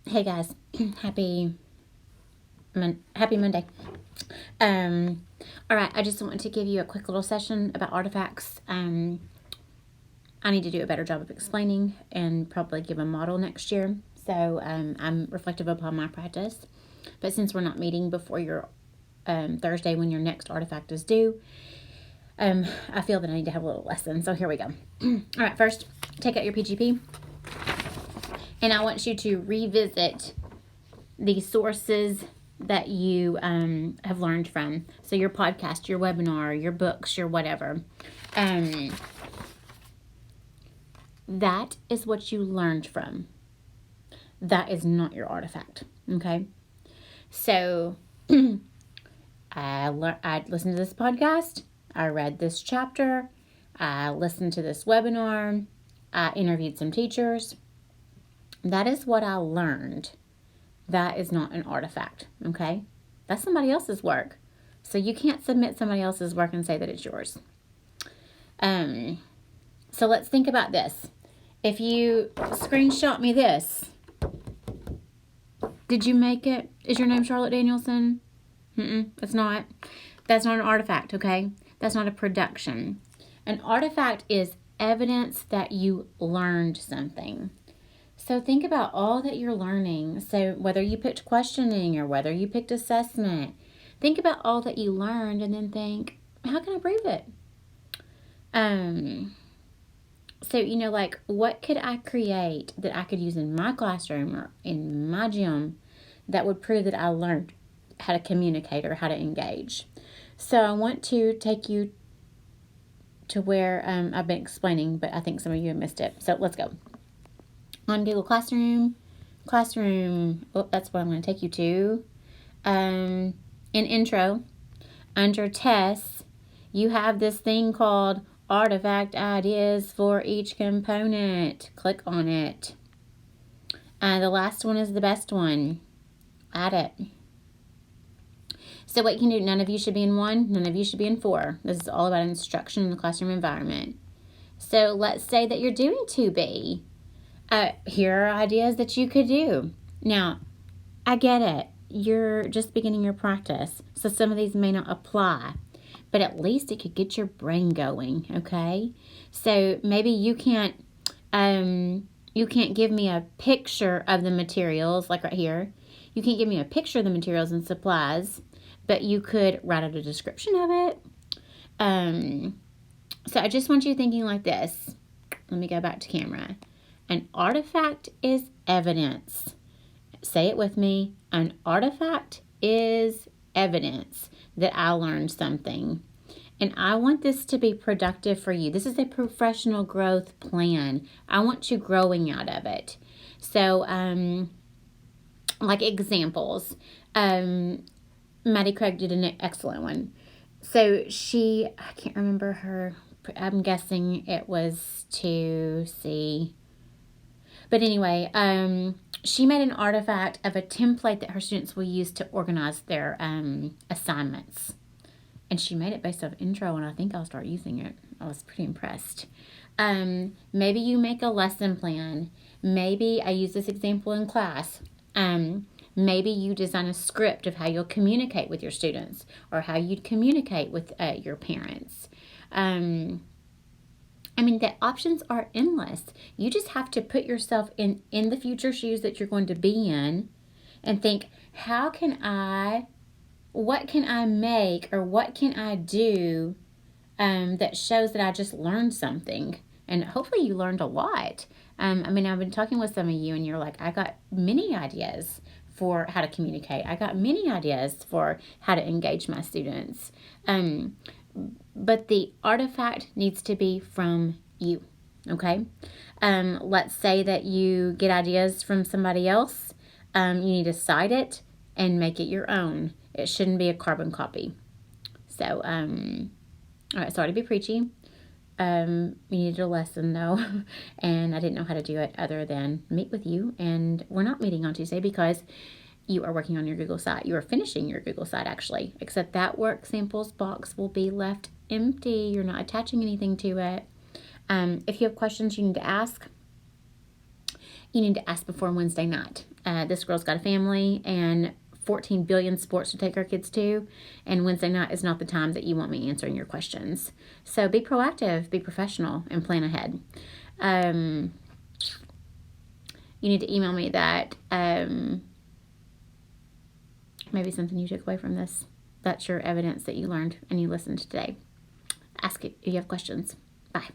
Hey guys, happy Monday. All right, I just wanted to give you a quick little session about artifacts. I need to do a better job of explaining and probably give a model next year. So I'm reflective upon my practice. But since we're not meeting before your Thursday when your next artifact is due, I feel that I need to have a little lesson. So here we go. All right, first, take out your PGP. And I want you to revisit the sources that you have learned from. So your podcast, your webinar, your books, your whatever. That is what you learned from. That is not your artifact. Okay? So I listened to this podcast. I read this chapter. I listened to this webinar. I interviewed some teachers. That is what I learned. That is not an artifact, okay? That's somebody else's work. So you can't submit somebody else's work and say that it's yours. So let's think about this. If you screenshot me this, did you make it? Is your name Charlotte Danielson? It's not. That's not an artifact, okay? That's not a production. An artifact is evidence that you learned something. So think about all that you're learning. So whether you picked questioning or whether you picked assessment, think about all that you learned and then think, how can I prove it? So, like what could I create that I could use in my classroom or in my gym that would prove that I learned how to communicate or how to engage? So I want to take you to where I've been explaining, but I think some of you have missed it. So let's go. On Google Classroom, that's what I'm going to take you to. In Intro, under Tests, you have this thing called Artifact Ideas for each component. Click on it. The last one is the best one. Add it. So what you can do, none of you should be in 1, none of you should be in 4. This is all about instruction in the classroom environment. So let's say that you're doing 2B. Here are ideas that you could do. Now, I get it. You're just beginning your practice, so some of these may not apply, but at least it could get your brain going, okay? So maybe you can't give me a picture of the materials, like right here. You can't give me a picture of the materials and supplies, but you could write out a description of it. So I just want you thinking like this. Let me go back to camera. An artifact is evidence. Say it with me. An artifact is evidence that I learned something. And I want this to be productive for you. This is a professional growth plan. I want you growing out of it. So, like examples. Maddie Craig did an excellent one. So I can't remember her, I'm guessing it was to see. But anyway, she made an artifact of a template that her students will use to organize their assignments. And she made it based off Intro, and I think I'll start using it. I was pretty impressed. Maybe you make a lesson plan. Maybe I use this example in class. Maybe you design a script of how you'll communicate with your students or how you'd communicate with your parents. The options are endless. You just have to put yourself in the future shoes that you're going to be in and think, what can I make or what can I do that shows that I just learned something? And hopefully you learned a lot. I've been talking with some of you and you're like, I got many ideas for how to communicate. I got many ideas for how to engage my students. But the artifact needs to be from you, okay? Let's say that you get ideas from somebody else. You need to cite it and make it your own. It shouldn't be a carbon copy. So, all right, sorry to be preachy. We needed a lesson though, and I didn't know how to do it other than meet with you. And we're not meeting on Tuesday because you are working on your Google site. You are finishing your Google site actually, except that work samples box will be left empty. You're not attaching anything to it. If you have questions you need to ask before Wednesday night. this girl's got a family and 14 billion sports to take our kids to, and Wednesday night is not the time that you want me answering your questions. So be proactive, be professional, and plan ahead. You need to email me that maybe something you took away from this. That's your evidence that you learned and you listened today. Ask it if you have questions. Bye.